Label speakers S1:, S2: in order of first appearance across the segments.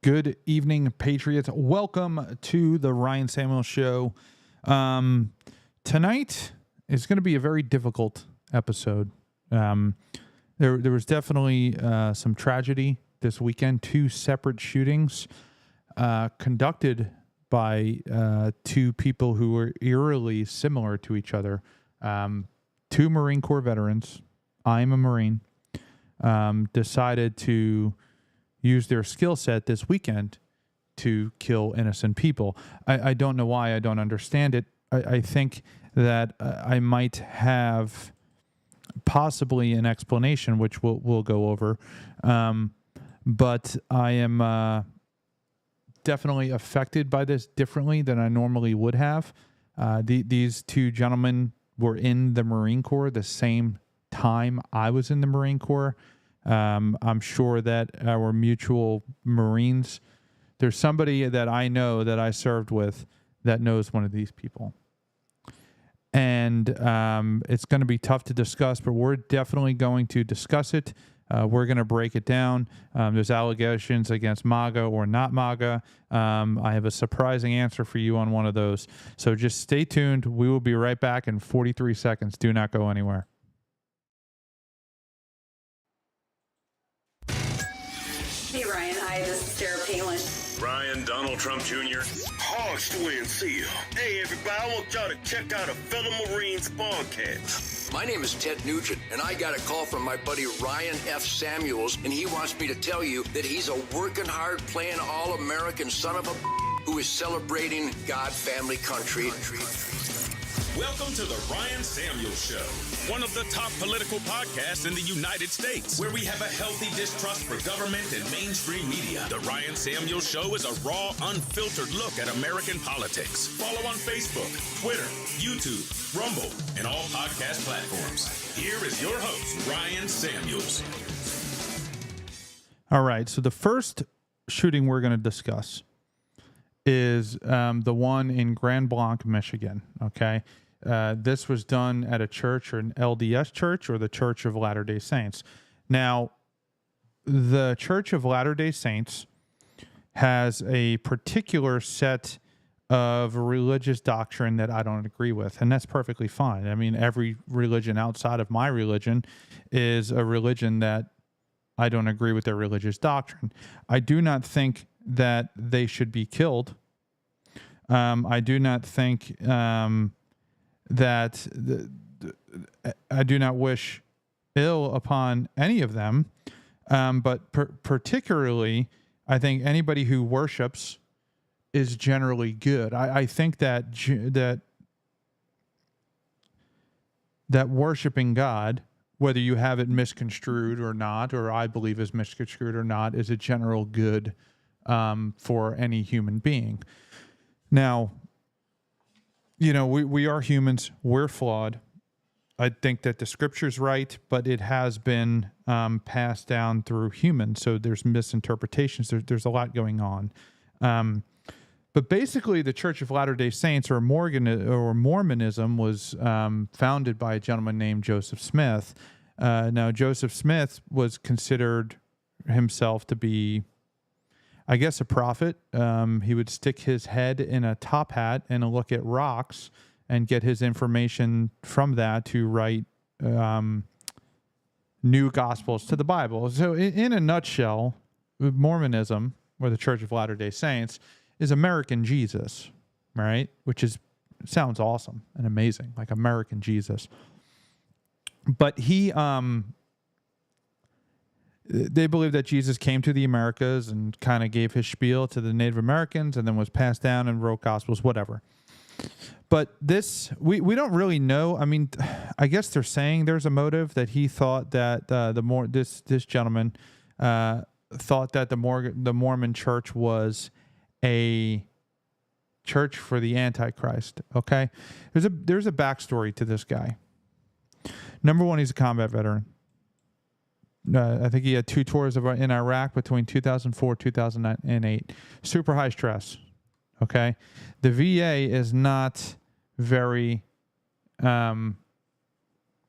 S1: Good evening, Patriots. Welcome to the Ryan Samuel Show. Tonight is going to be a very difficult episode. There was definitely some tragedy this weekend. Two separate shootings conducted by two people who were eerily similar to each other. Two Marine Corps veterans. I'm a Marine. Decided to use their skill set this weekend to kill innocent people. I don't know why. I don't understand it. I think that I might have possibly an explanation, which we'll go over. But I am definitely affected by this differently than I normally would have. These two gentlemen were in the Marine Corps the same time I was in the Marine Corps. I'm sure that our mutual Marines, there's somebody that I know that I served with that knows one of these people. And it's going to be tough to discuss, but we're definitely going to discuss it. We're going to break it down. There's allegations against MAGA or not MAGA. I have a surprising answer for you on one of those. So just stay tuned. We will be right back in 43 seconds. Do not go anywhere.
S2: Hey, Ryan. Hi, this is Sarah Palin.
S3: Ryan Donald Trump Jr.
S4: Harsh to NC. Hey, everybody, I want y'all to check out a fellow Marines podcast.
S5: My name is Ted Nugent, and I got a call from my buddy Ryan F. Samuels, and he wants me to tell you that he's a working hard, playing all-American son of a who is celebrating God, family, country.
S3: Welcome to the Ryan Samuel Show, one of the top political podcasts in the United States, where we have a healthy distrust for government and mainstream media. The Ryan Samuel Show is a raw, unfiltered look at American politics. Follow on Facebook, Twitter, YouTube, Rumble, and all podcast platforms. Here is your host, Ryan Samuels.
S1: All right, so the first shooting we're going to discuss is the one in Grand Blanc, Michigan, okay? This was done at a church, or an LDS church, or the Church of Latter-day Saints. Now, the Church of Latter-day Saints has a particular set of religious doctrine that I don't agree with, and that's perfectly fine. I mean, every religion outside of my religion is a religion that I don't agree with their religious doctrine. I do not think that they should be killed. I do not think that I do not wish ill upon any of them, but particularly, I think anybody who worships is generally good. I think that worshiping God, whether you have it misconstrued or not, or I believe is misconstrued or not, is a general good for any human being. Now, you know, we are humans. We're flawed. I think that the scripture's right, but it has been passed down through humans. So there's misinterpretations. There's a lot going on. But basically, the Church of Latter-day Saints or Mormonism was founded by a gentleman named Joseph Smith. Now, Joseph Smith was considered himself to be, I guess, a prophet. He would stick his head in a top hat and look at rocks and get his information from that to write new gospels to the Bible. So in a nutshell, Mormonism, or the Church of Latter-day Saints, is American Jesus, right? Which sounds awesome and amazing, like American Jesus. But they believe that Jesus came to the Americas and kind of gave his spiel to the Native Americans and then was passed down and wrote gospels, whatever. But this, we don't really know. I mean, I guess they're saying there's a motive that he thought that this gentleman thought that the Mormon Church was a church for the Antichrist. Okay, there's a backstory to this guy. Number one, he's a combat veteran. I think he had 2 tours in Iraq between 2004 2008. Super high stress. Okay, the VA is not very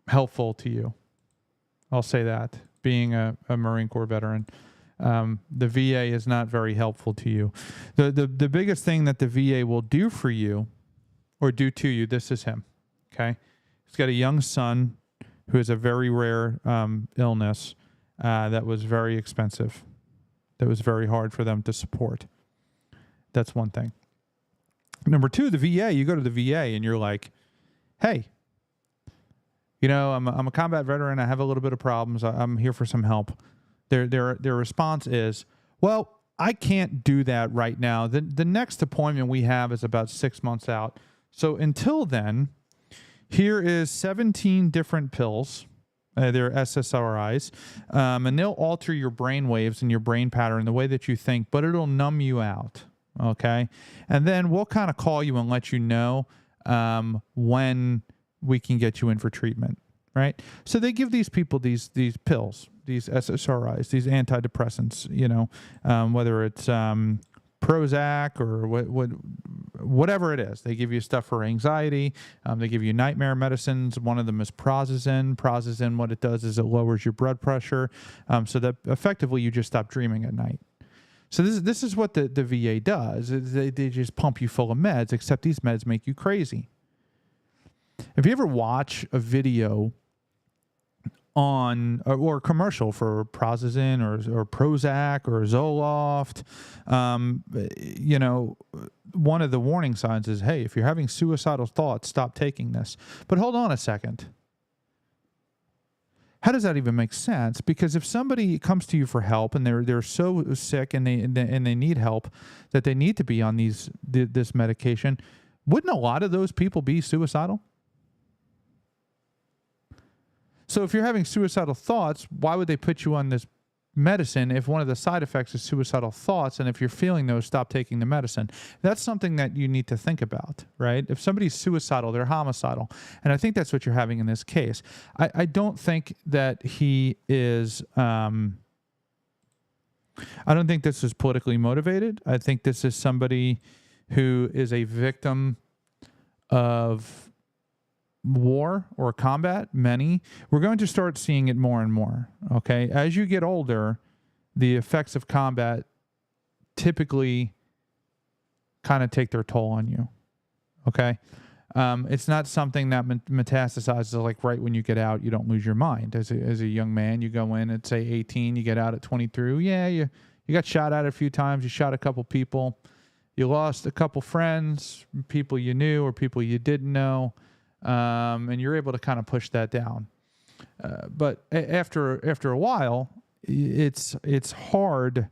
S1: helpful to you. I'll say that, being a Marine Corps veteran. The VA is not very helpful to you. The biggest thing that the VA will do for you or do to you, this is him. Okay, he's got a young son who has a very rare illness that was very expensive, that was very hard for them to support. That's one thing. Number two, the VA, you go to the VA and you're like, hey, I'm a combat veteran. I have a little bit of problems. I'm here for some help. Their response is, well, I can't do that right now. The next appointment we have is about 6 months out. So until then, here is 17 different pills. They're SSRIs, and they'll alter your brain waves and your brain pattern, the way that you think, but it'll numb you out. Okay, and then we'll kind of call you and let you know when we can get you in for treatment, right? So they give these people these pills, these SSRIs, these antidepressants, whether it's Prozac or whatever it is. They give you stuff for anxiety. They give you nightmare medicines. One of them is brazen. Brazen, what it does is it lowers your blood pressure, so that effectively you just stop dreaming at night. So this is what the VA does. They just pump you full of meds, except these meds make you crazy. If you ever watch a video on or a commercial for Prazosin or Prozac or Zoloft, one of the warning signs is, hey, if you're having suicidal thoughts, stop taking this. But hold on a second. How does that even make sense? Because if somebody comes to you for help and they're so sick and they need help that they need to be on this medication, wouldn't a lot of those people be suicidal? So if you're having suicidal thoughts, why would they put you on this medicine if one of the side effects is suicidal thoughts? And if you're feeling those, stop taking the medicine. That's something that you need to think about, right? If somebody's suicidal, they're homicidal. And I think that's what you're having in this case. I don't think that he is... I don't think this is politically motivated. I think this is somebody who is a victim of war or combat. We're going to start seeing it more and more. Okay, as you get older, the effects of combat typically kind of take their toll on you. Okay, it's not something that metastasizes like right when you get out. You don't lose your mind. As a young man, you go in at say 18, you get out at 23. Yeah, you got shot at a few times. You shot a couple people. You lost a couple friends, people you knew or people you didn't know. And you're able to kind of push that down. But after a while, it's hard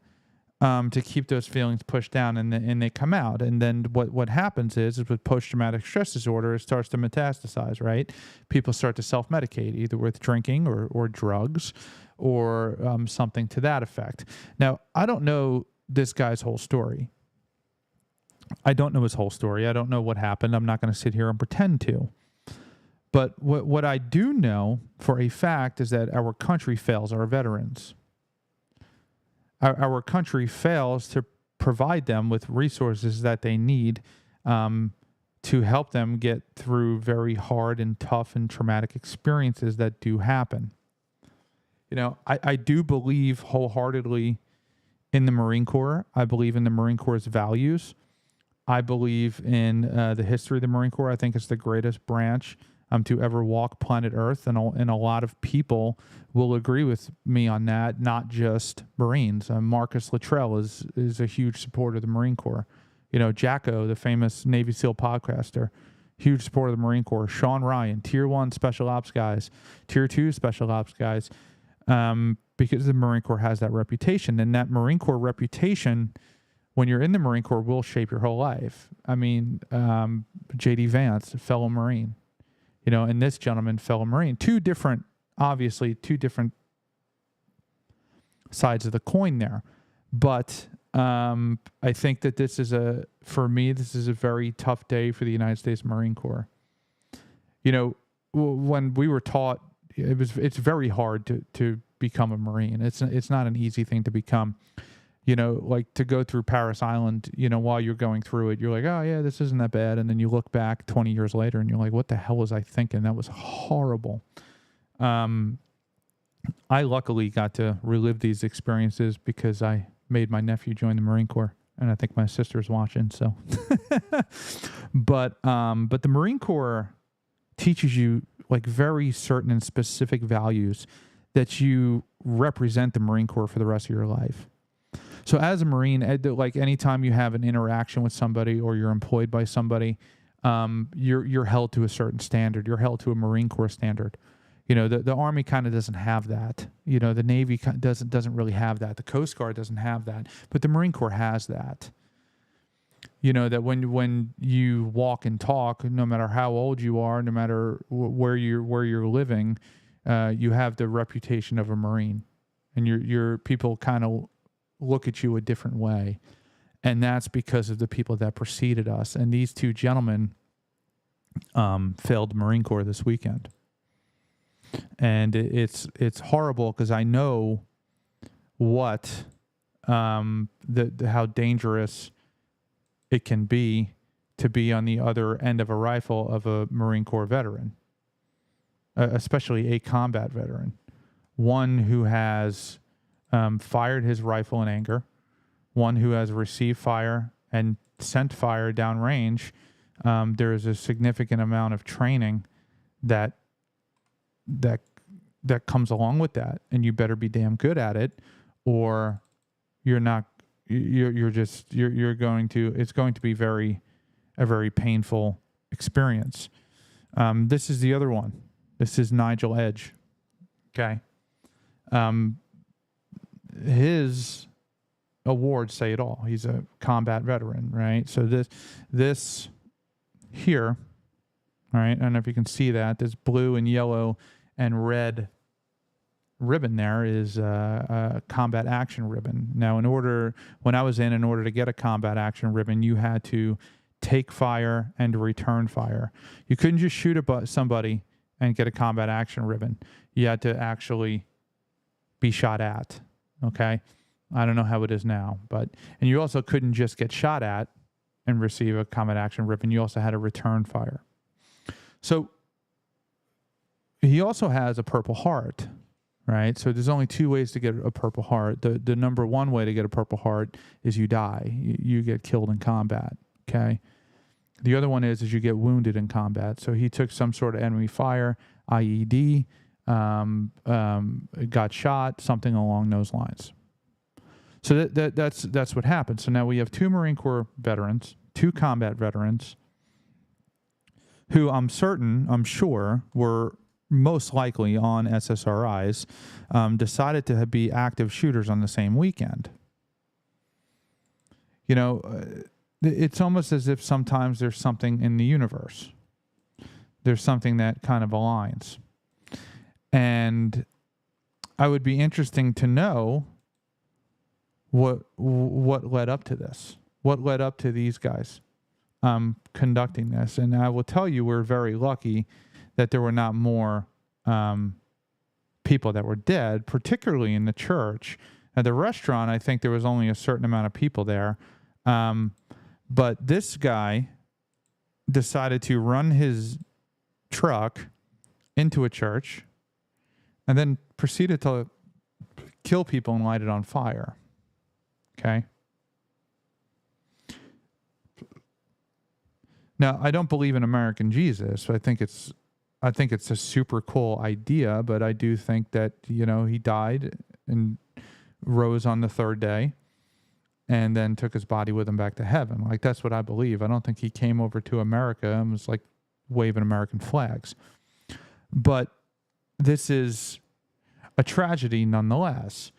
S1: to keep those feelings pushed down, and they come out. And then what happens is with post-traumatic stress disorder, it starts to metastasize, right? People start to self-medicate, either with drinking or drugs or something to that effect. Now, I don't know this guy's whole story. I don't know his whole story. I don't know what happened. I'm not going to sit here and pretend to. But what I do know for a fact is that our country fails our veterans. Our country fails to provide them with resources that they need to help them get through very hard and tough and traumatic experiences that do happen. You know, I do believe wholeheartedly in the Marine Corps. I believe in the Marine Corps' values. I believe in the history of the Marine Corps. I think it's the greatest branch to ever walk planet Earth, and a lot of people will agree with me on that, not just Marines. Marcus Luttrell is a huge supporter of the Marine Corps. You know, Jacko, the famous Navy SEAL podcaster, huge supporter of the Marine Corps. Sean Ryan, Tier 1 Special Ops guys, Tier 2 Special Ops guys, because the Marine Corps has that reputation. And that Marine Corps reputation, when you're in the Marine Corps, will shape your whole life. I mean, J.D. Vance, a fellow Marine, you know, and this gentleman, fellow Marine. Two different sides of the coin there. But I think that this is a very tough day for the United States Marine Corps. You know, when we were taught, it's very hard to become a Marine. It's not an easy thing to become. You know, like to go through Paris Island, you know, while you're going through it, you're like, oh yeah, this isn't that bad. And then you look back 20 years later and you're like, what the hell was I thinking? That was horrible. I luckily got to relive these experiences because I made my nephew join the Marine Corps, and I think my sister's watching. So, but the Marine Corps teaches you like very certain and specific values that you represent the Marine Corps for the rest of your life. So as a Marine, like anytime you have an interaction with somebody or you're employed by somebody, you're held to a certain standard. You're held to a Marine Corps standard. You know, the Army kind of doesn't have that. You know, the Navy doesn't really have that. The Coast Guard doesn't have that. But the Marine Corps has that. You know, that when you walk and talk, no matter how old you are, no matter where you're living, you have the reputation of a Marine, and your people kind of look at you a different way, and that's because of the people that preceded us. And these two gentlemen failed the Marine Corps this weekend. And it's horrible because I know what how dangerous it can be to be on the other end of a rifle of a Marine Corps veteran, especially a combat veteran, one who has fired his rifle in anger, one who has received fire and sent fire downrange. There is a significant amount of training that comes along with that, and you better be damn good at it, or it's going to be a very painful experience. This is the other one. This is Nigel Edge. Okay. His awards say it all. He's a combat veteran, right? So this here, all right, I don't know if you can see that. This blue and yellow and red ribbon there is a combat action ribbon. Now, in order to get a combat action ribbon, you had to take fire and return fire. You couldn't just shoot at somebody and get a combat action ribbon. You had to actually be shot at, okay? I don't know how it is now, and you also couldn't just get shot at and receive a combat action ribbon. You also had to return fire. So he also has a Purple Heart, right? So there's only two ways to get a Purple Heart. The number one way to get a Purple Heart is you die. You get killed in combat, okay? The other one is you get wounded in combat. So he took some sort of enemy fire, IED, got shot, something along those lines. So that's what happened. So now we have two Marine Corps veterans, two combat veterans, who I'm sure were most likely on SSRIs, decided to be active shooters on the same weekend. You know, it's almost as if sometimes there's something in the universe. There's something that kind of aligns. And I would be interesting to know what led up to this. What led up to these guys conducting this. And I will tell you, we're very lucky that there were not more people that were dead, particularly in the church. At the restaurant, I think there was only a certain amount of people there. But this guy decided to run his truck into a church and then proceeded to kill people and light it on fire. Okay. Now, I don't believe in American Jesus. I think it's a super cool idea, but I do think that, he died and rose on the third day and then took his body with him back to heaven. Like, that's what I believe. I don't think he came over to America and was like waving American flags. But this is a tragedy nonetheless.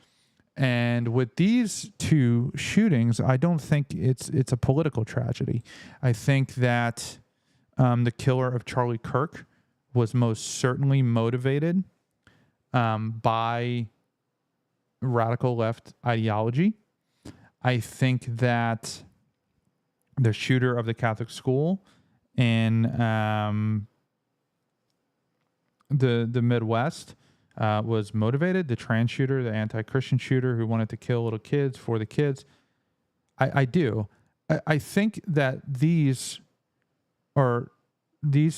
S1: And with these two shootings, I don't think it's a political tragedy. I think that the killer of Charlie Kirk was most certainly motivated by radical left ideology. I think that the shooter of the Catholic school in the Midwest was motivated. The trans shooter, the anti-Christian shooter who wanted to kill little kids for the kids. I do. I think that these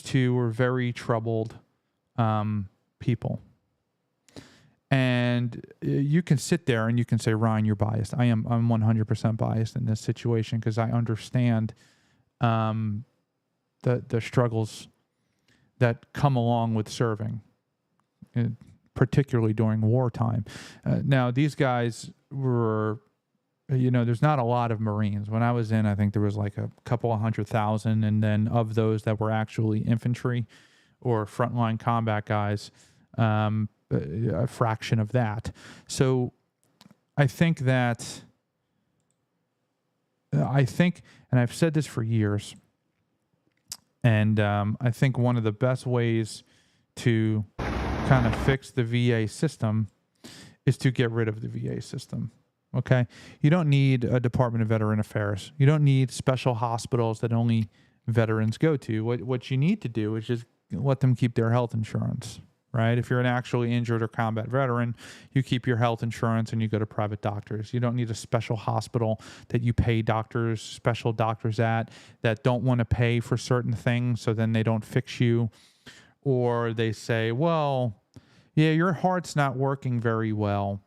S1: two were very troubled people. And you can sit there and you can say, Ryan, you're biased. I'm 100% biased in this situation because I understand the struggles that come along with serving, particularly during wartime. Now, these guys were, there's not a lot of Marines. When I was in, I think there was like a couple of 100,000. And then of those that were actually infantry or frontline combat guys, a fraction of that. So I think, and I've said this for years, and I think one of the best ways to kind of fix the VA system is to get rid of the VA system. Okay? You don't need a Department of Veteran Affairs. You don't need special hospitals that only veterans go to. What you need to do is just let them keep their health insurance, right? If you're an actually injured or combat veteran, you keep your health insurance and you go to private doctors. You don't need a special hospital that you pay special doctors at that don't want to pay for certain things, so then they don't fix you. Or they say, well, yeah, your heart's not working very well,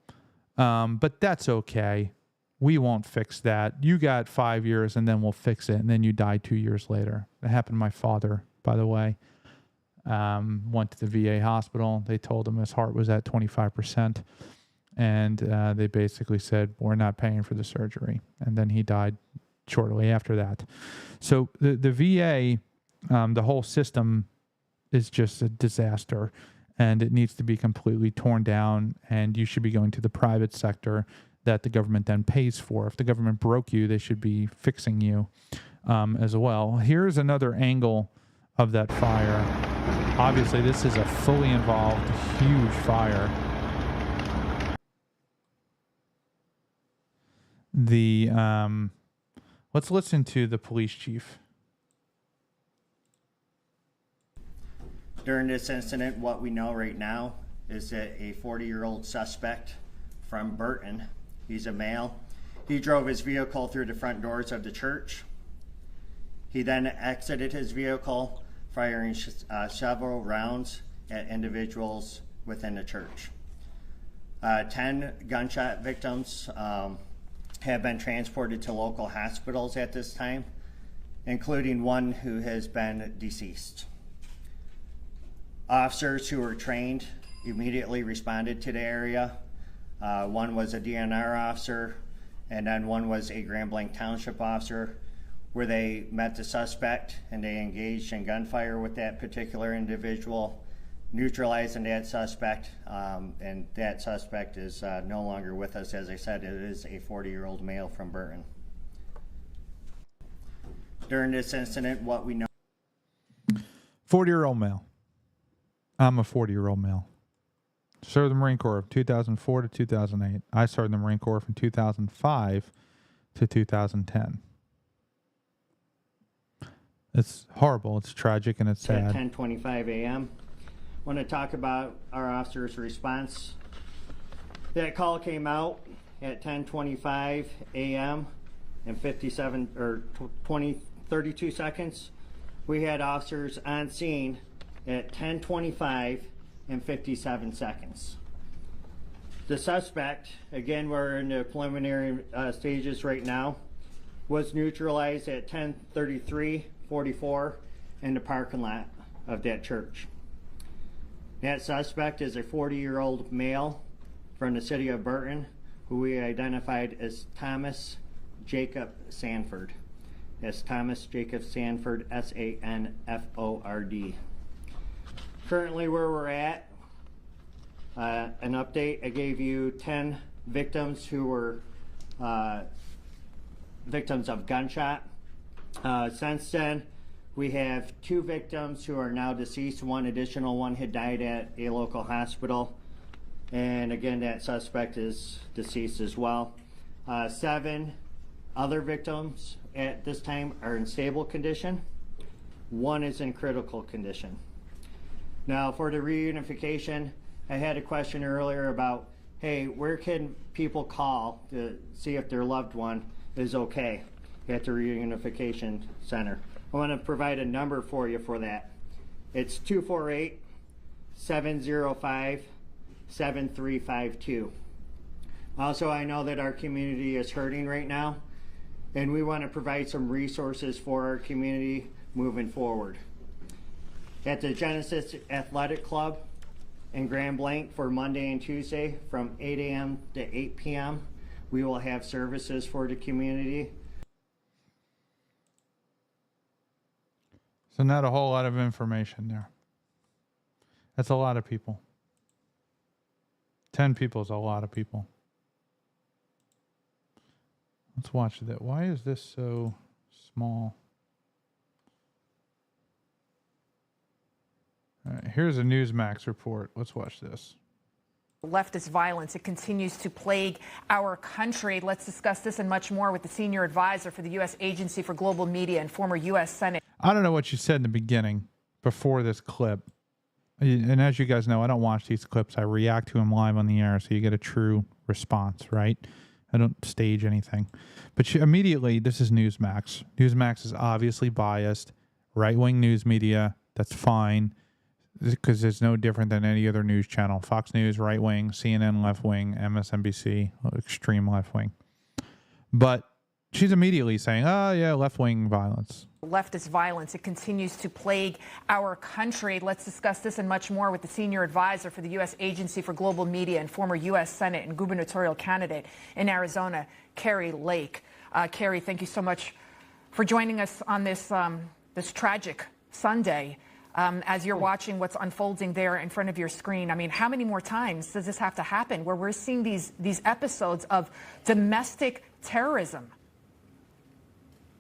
S1: but that's okay. We won't fix that. You got 5 years and then we'll fix it. And then you die 2 years later. That happened to my father, by the way. Went to the VA hospital. They told him his heart was at 25%. And they basically said, we're not paying for the surgery. And then he died shortly after that. So the VA, the whole system is just a disaster. And it needs to be completely torn down. And you should be going to the private sector that the government then pays for. If the government broke you, they should be fixing you as well. Here's another angle of that fire. Obviously, this is a fully involved, huge fire. Let's listen to the police chief.
S6: During this incident, what we know right now is that a 40-year-old suspect from Burton, he's a male, he drove his vehicle through the front doors of the church. He then exited his vehicle, firing several rounds at individuals within the church. 10 gunshot victims have been transported to local hospitals at this time, including one who has been deceased. Officers who were trained immediately responded to the area. One was a DNR officer, and then one was a Grand Blanc Township officer, where they met the suspect and they engaged in gunfire with that particular individual, neutralizing that suspect, and that suspect is no longer with us. As I said, it is a 40-year-old male from Burton. During this incident, what we know...
S1: 40-year-old male. I'm a 40-year-old male. Served the Marine Corps from 2004 to 2008. I served the Marine Corps from 2005 to 2010. It's horrible. It's tragic and it's sad.
S6: At 10:25 a.m. Want to talk about our officer's response. That call came out at 10:25 a.m. and 57 or 32 seconds. We had officers on scene at 10:25 and 57 seconds. The suspect, again, we're in the preliminary stages right now, was neutralized at 10:33:44 in the parking lot of that church. That suspect is a 40-year-old male from the city of Burton, who we identified as Thomas Jacob Sanford. That's Thomas Jacob Sanford, Sanford. Currently where we're at, an update, I gave you 10 victims who were victims of gunshot. Since then, we have 2 victims who are now deceased. One additional one had died at a local hospital. And again, that suspect is deceased as well. 7 other victims at this time are in stable condition. 1 is in critical condition. Now, for the reunification, I had a question earlier about, hey, where can people call to see if their loved one is okay at the reunification center? I want to provide a number for you for that. It's 248-705-7352. Also, I know that our community is hurting right now, and we want to provide some resources for our community moving forward. At the Genesis Athletic Club in Grand Blanc for Monday and Tuesday from 8 a.m. to 8 p.m., we will have services for the community.
S1: So not a whole lot of information there. That's a lot of people. 10 people is a lot of people. Let's watch that. Why is this so small? All right, here's a Newsmax report. Let's watch this.
S7: Leftist violence, it continues to plague our country. Let's discuss this and much more with the senior advisor for the U.S. Agency for Global Media and former U.S. Senate.
S1: I don't know what you said in the beginning before this clip. And as you guys know, I don't watch these clips. I react to them live on the air, so you get a true response, right? I don't stage anything. But immediately, this is Newsmax. Newsmax is obviously biased. Right-wing news media, that's fine, because it's no different than any other news channel. Fox News, right-wing, CNN, left-wing, MSNBC, extreme left-wing. But she's immediately saying, oh, yeah, left-wing violence.
S7: Leftist violence, it continues to plague our country. Let's discuss this and much more with the senior advisor for the U.S. Agency for Global Media and former U.S. Senate and gubernatorial candidate in Arizona, Kari Lake. Kari, thank you so much for joining us on this this tragic Sunday. As you're watching what's unfolding there in front of your screen, I mean, how many more times does this have to happen where we're seeing these episodes of domestic terrorism?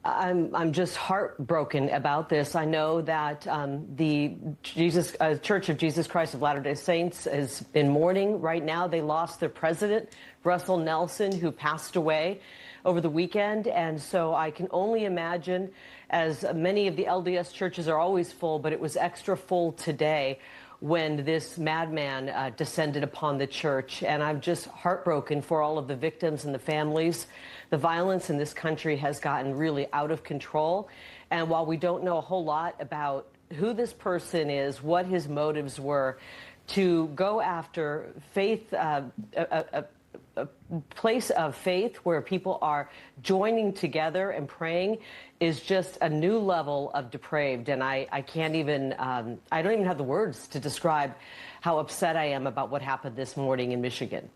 S8: I'm just heartbroken about this. I know that the Church of Jesus Christ of Latter-day Saints is in mourning right now. They lost their president, Russell Nelson, who passed away over the weekend. And so I can only imagine, as many of the LDS churches are always full, but it was extra full today when this madman descended upon the church. And I'm just heartbroken for all of the victims and the families. The violence in this country has gotten really out of control. And while we don't know a whole lot about who this person is, what his motives were, to go after faith, a place of faith where people are joining together and praying is just a new level of depraved. And I can't even, I don't even have the words to describe how upset I am about what happened this morning in Michigan.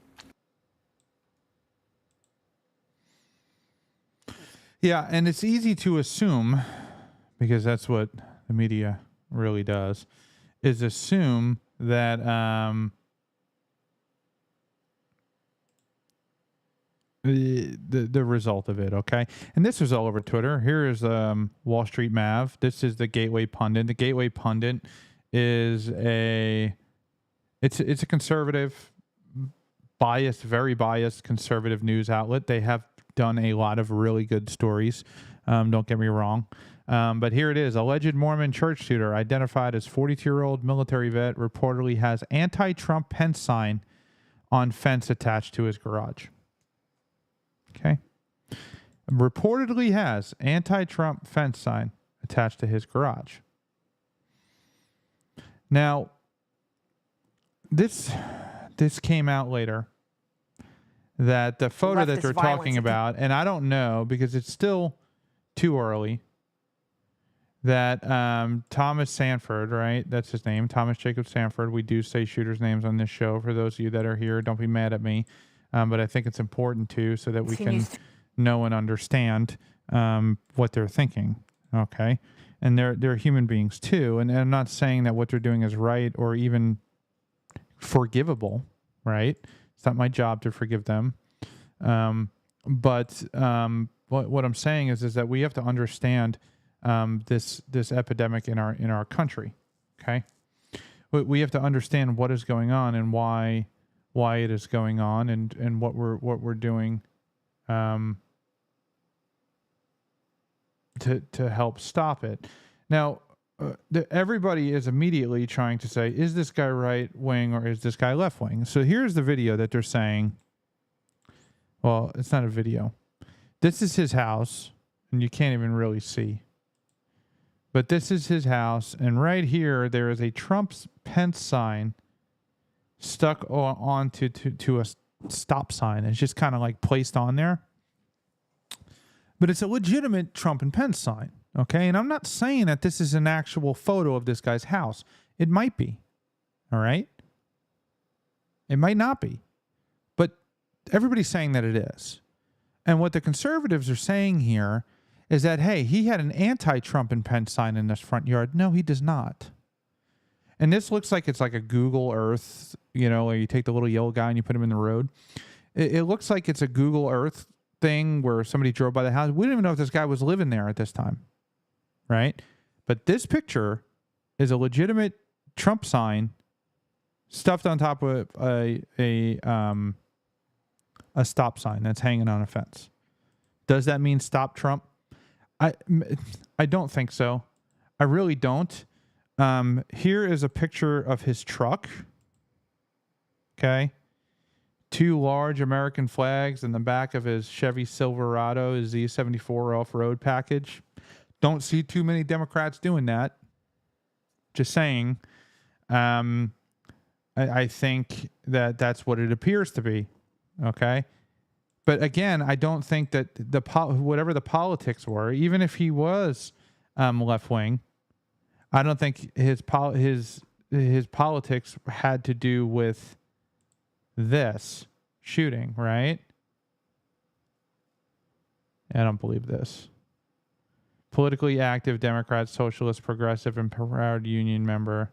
S1: Yeah, and it's easy to assume, because that's what the media really does, is assume that the result of it, okay? And this was all over Twitter. Here is Wall Street Mav. This is the Gateway Pundit. The Gateway Pundit is it's a conservative, biased, very biased conservative news outlet. They have done a lot of really good stories. Don't get me wrong. But here it is. Alleged Mormon church shooter identified as 42-year-old military vet reportedly has anti-Trump Pence sign on fence attached to his garage. Okay. reportedly has anti-Trump fence sign attached to his garage. Now, this came out later, that the photo that they're talking about, and I don't know because it's still too early, that Thomas Sanford, right? That's his name, Thomas Jacob Sanford. We do say shooters' names on this show. For those of you that are here, don't be mad at me, but I think it's important too, so that we can know and understand what they're thinking. Okay, and they're human beings too, and I'm not saying that what they're doing is right or even forgivable, right? It's not my job to forgive them. But what I'm saying is that we have to understand this epidemic in our country. Okay, we have to understand what is going on and why it is going on, and what we're doing to help stop it. Now, everybody is immediately trying to say, is this guy right wing or is this guy left wing? So here's the video that they're saying. Well, it's not a video. This is his house, and you can't even really see. But this is his house, and right here there is a Trump's Pence sign stuck onto to a stop sign. It's just kind of like placed on there. But it's a legitimate Trump and Pence sign. Okay, and I'm not saying that this is an actual photo of this guy's house. It might be. All right? It might not be. But everybody's saying that it is. And what the conservatives are saying here is that, hey, he had an anti-Trump and Pence sign in this front yard. No, he does not. And this looks like it's like a Google Earth, where you take the little yellow guy and you put him in the road. It looks like it's a Google Earth thing where somebody drove by the house. We don't even know if this guy was living there at this time. Right? But this picture is a legitimate Trump sign stuffed on top of a stop sign that's hanging on a fence. Does that mean stop Trump? I don't think so. I really don't. Here is a picture of his truck. Okay. 2 large American flags in the back of his Chevy Silverado, his Z74 off-road package. Don't see too many Democrats doing that. Just saying. I think that that's what it appears to be. Okay. But again, I don't think that whatever the politics were, even if he was left wing, I don't think his politics had to do with this shooting, right? I don't believe this. Politically active Democrat, socialist, progressive, and proud union member.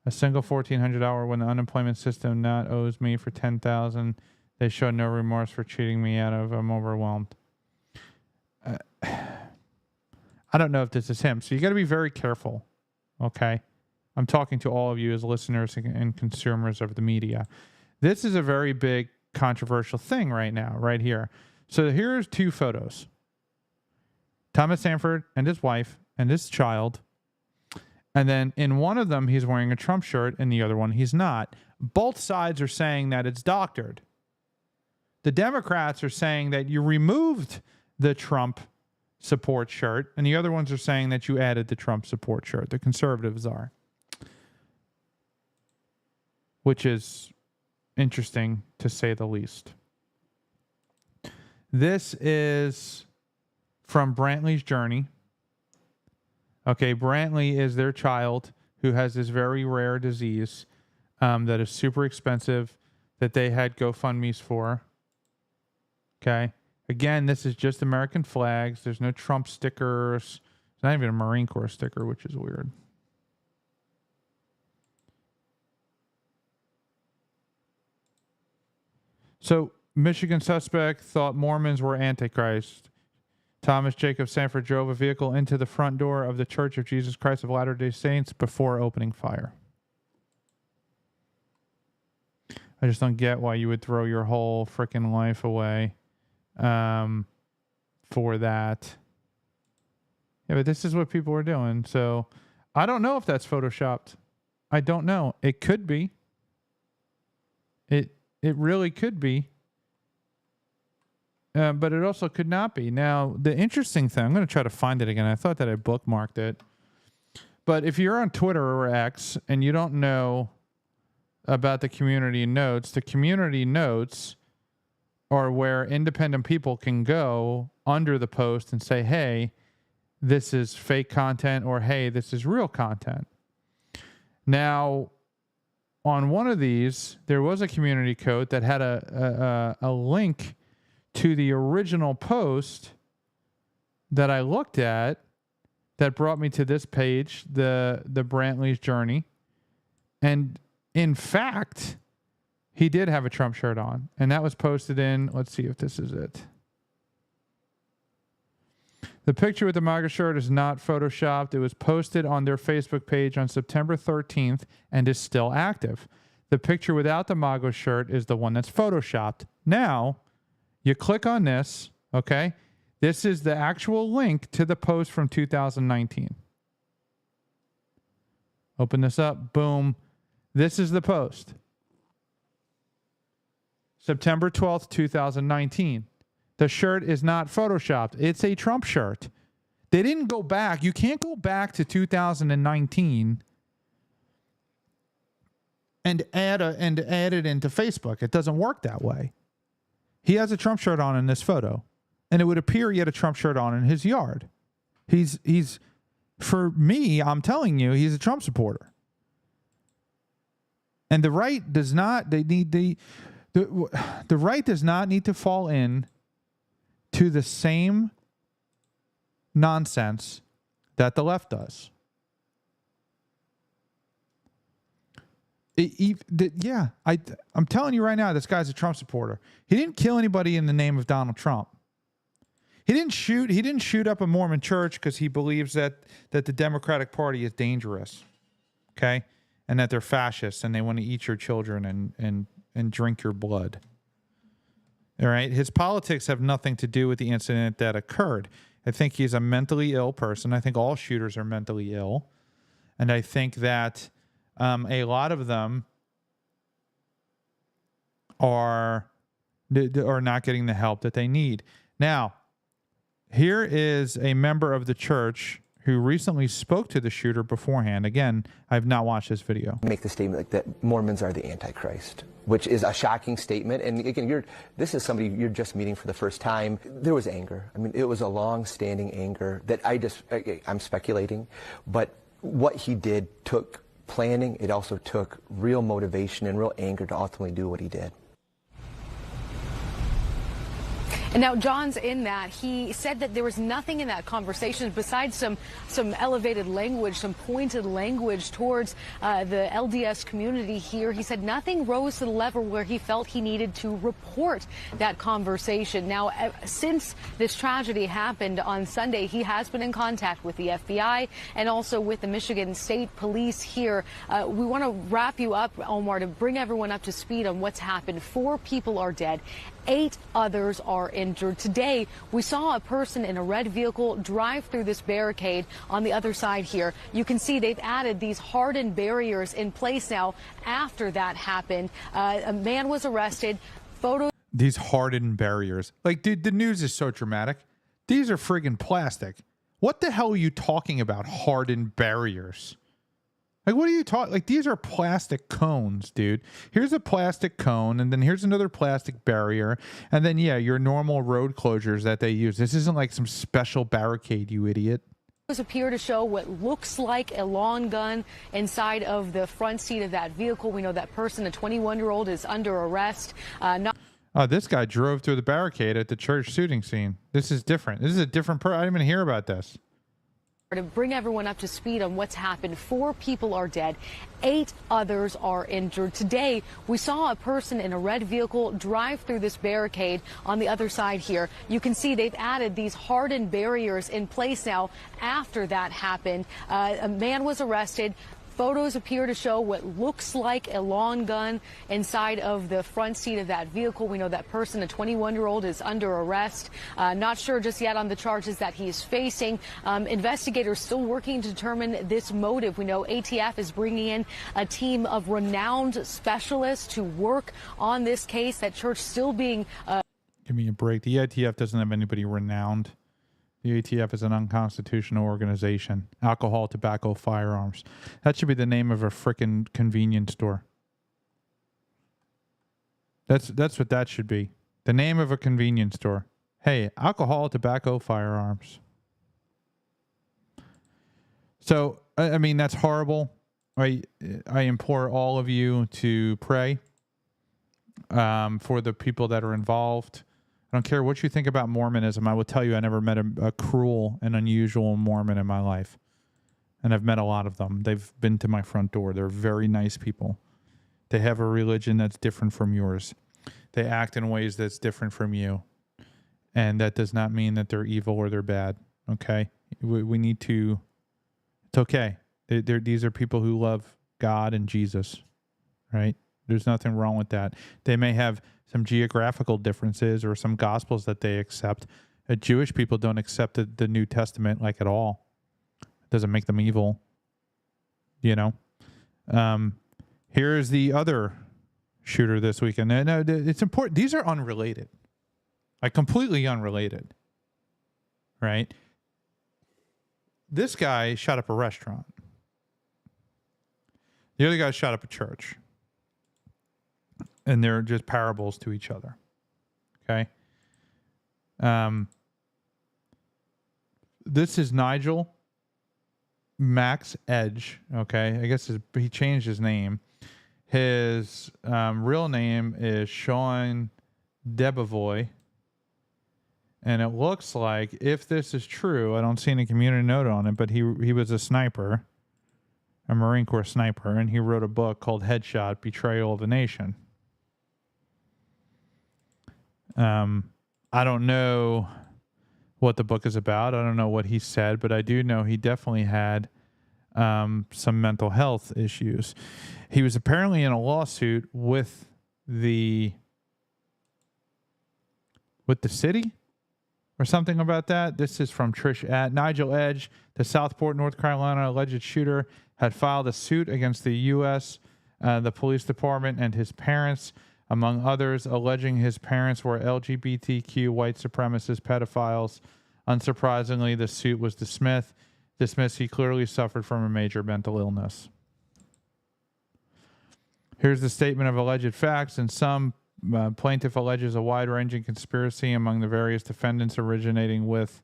S1: A single $1,400 when the unemployment system not owes me for $10,000. They show no remorse for cheating me out of. I'm overwhelmed. I don't know if this is him. So you got to be very careful. Okay. I'm talking to all of you as listeners and consumers of the media. This is a very big controversial thing right now, right here. So here's 2 photos. Thomas Sanford and his wife and his child. And then in one of them, he's wearing a Trump shirt, and the other one, he's not. Both sides are saying that it's doctored. The Democrats are saying that you removed the Trump support shirt, and the other ones are saying that you added the Trump support shirt. The conservatives are. Which is interesting, to say the least. This is from Brantley's Journey. Okay, Brantley is their child who has this very rare disease that is super expensive, that they had GoFundMes for. Okay. Again, this is just American flags. There's no Trump stickers. There's not even a Marine Corps sticker, which is weird. So, Michigan suspect thought Mormons were Antichrist. Thomas Jacob Sanford drove a vehicle into the front door of the Church of Jesus Christ of Latter-day Saints before opening fire. I just don't get why you would throw your whole freaking life away for that. Yeah, but this is what people are doing. So I don't know if that's photoshopped. I don't know. It could be. It really could be. but it also could not be. Now, the interesting thing, I'm going to try to find it again. I thought that I bookmarked it. But if you're on Twitter or X and you don't know about the community notes are where independent people can go under the post and say, hey, this is fake content, or hey, this is real content. Now, on one of these, there was a community code that had a link to the original post that I looked at that brought me to this page, the Brantley's Journey. And in fact, he did have a Trump shirt on, and that was posted in, let's see if this is it. The picture with the MAGA shirt is not photoshopped. It was posted on their Facebook page on September 13th and is still active. The picture without the MAGA shirt is the one that's photoshopped. Now, you click on this, okay? This is the actual link to the post from 2019. Open this up. Boom. This is the post. September 12th, 2019. The shirt is not photoshopped. It's a Trump shirt. They didn't go back. You can't go back to 2019 and add it into Facebook. It doesn't work that way. He has a Trump shirt on in this photo, and it would appear he had a Trump shirt on in his yard. He's for me, I'm telling you, he's a Trump supporter. And the right does not, the right does not need to fall in to the same nonsense that the left does. I'm telling you right now, this guy's a Trump supporter. He didn't kill anybody in the name of Donald Trump. He didn't shoot up a Mormon church because he believes that the Democratic Party is dangerous. Okay? And that they're fascists and they want to eat your children and drink your blood. All right? His politics have nothing to do with the incident that occurred. I think he's a mentally ill person. I think all shooters are mentally ill. And I think that a lot of them are not getting the help that they need. Now, here is a member of the church who recently spoke to the shooter beforehand. Again, I've not watched this video.
S9: Make the statement that Mormons are the Antichrist, which is a shocking statement. And again, this is somebody you're just meeting for the first time. There was anger. I mean, it was a long-standing anger that I'm speculating, but what he did took planning. It also took real motivation and real anger to ultimately do what he did.
S10: And now John's in that. He said that there was nothing in that conversation besides some elevated language, some pointed language towards the LDS community here. He said nothing rose to the level where he felt he needed to report that conversation. Now, since this tragedy happened on Sunday, he has been in contact with the FBI and also with the Michigan State Police here. We want to wrap you up, Omar, to bring everyone up to speed on what's happened. 4 people are dead. 8 others are injured. Today, we saw a person in a red vehicle drive through this barricade on the other side here. You can see they've added these hardened barriers in place now after that happened. A man was arrested.
S1: These hardened barriers. Like, dude, the news is so dramatic. These are friggin' plastic. What the hell are you talking about, hardened barriers? Like, what are you talking? Like, these are plastic cones, dude. Here's a plastic cone, and then here's another plastic barrier, and then, yeah, your normal road closures that they use. This isn't like some special barricade, you idiot.
S10: Appear to show what looks like a long gun inside of the front seat of that vehicle. We know that person, a 21-year-old, is under arrest.
S1: This guy drove through the barricade at the church shooting scene. This is different. This is a different I didn't even hear about this.
S10: To bring everyone up to speed on what's happened, 4 people are dead. 8 others are injured. Today, we saw a person in a red vehicle drive through this barricade on the other side here. You can see they've added these hardened barriers in place now after that happened. A man was arrested. Photos appear to show what looks like a long gun inside of the front seat of that vehicle. We know that person, a 21-year-old, is under arrest. Not sure just yet on the charges that he is facing. Investigators still working to determine this motive. We know ATF is bringing in a team of renowned specialists to work on this case. That church still being...
S1: Give me a break. The ATF doesn't have anybody renowned. The ATF is an unconstitutional organization. Alcohol, tobacco, firearms. That should be the name of a frickin' convenience store. That's what that should be. The name of a convenience store. Hey, alcohol, tobacco, firearms. So, I mean, that's horrible. I implore all of you to pray for the people that are involved. I don't care what you think about Mormonism. I will tell you I never met a cruel and unusual Mormon in my life. And I've met a lot of them. They've been to my front door. They're very nice people. They have a religion that's different from yours. They act in ways that's different from you. And that does not mean that they're evil or they're bad. Okay? We need to... It's okay. These are people who love God and Jesus. Right? There's nothing wrong with that. They may have some geographical differences or some gospels that they accept. Jewish people don't accept the New Testament like at all. It doesn't make them evil. You know? Here's the other shooter this weekend. No, it's important. These are unrelated. Like completely unrelated. Right? This guy shot up a restaurant. The other guy shot up a church. And they're just parables to each other. Okay? This is Nigel Max Edge. Okay? I guess he changed his name. His real name is Sean Debevoy. And it looks like, if this is true, I don't see any community note on it, but he was a sniper, a Marine Corps sniper, and he wrote a book called Headshot, Betrayal of a Nation. I don't know what the book is about. I don't know what he said, but I do know he definitely had some mental health issues. He was apparently in a lawsuit with the city or something about that. This is from Trish at Nigel Edge, the Southport, North Carolina alleged shooter, had filed a suit against the U.S., the police department, and his parents, among others, alleging his parents were LGBTQ white supremacist pedophiles. Unsurprisingly, the suit was dismissed. He clearly suffered from a major mental illness. Here's the statement of alleged facts. In some, plaintiff alleges a wide-ranging conspiracy among the various defendants originating with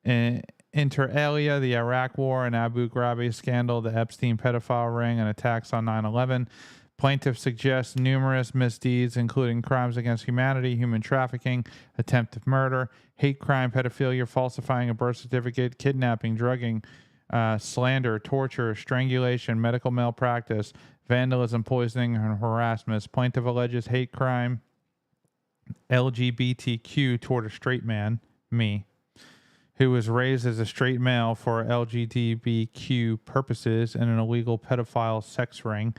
S1: inter alia, the Iraq War and Abu Ghraib scandal, the Epstein pedophile ring, and attacks on 9/11. Plaintiff suggests numerous misdeeds, including crimes against humanity, human trafficking, attempted murder, hate crime, pedophilia, falsifying a birth certificate, kidnapping, drugging, slander, torture, strangulation, medical malpractice, vandalism, poisoning, and harassment. Plaintiff alleges hate crime, LGBTQ toward a straight man, me, who was raised as a straight male for LGBTQ purposes in an illegal pedophile sex ring.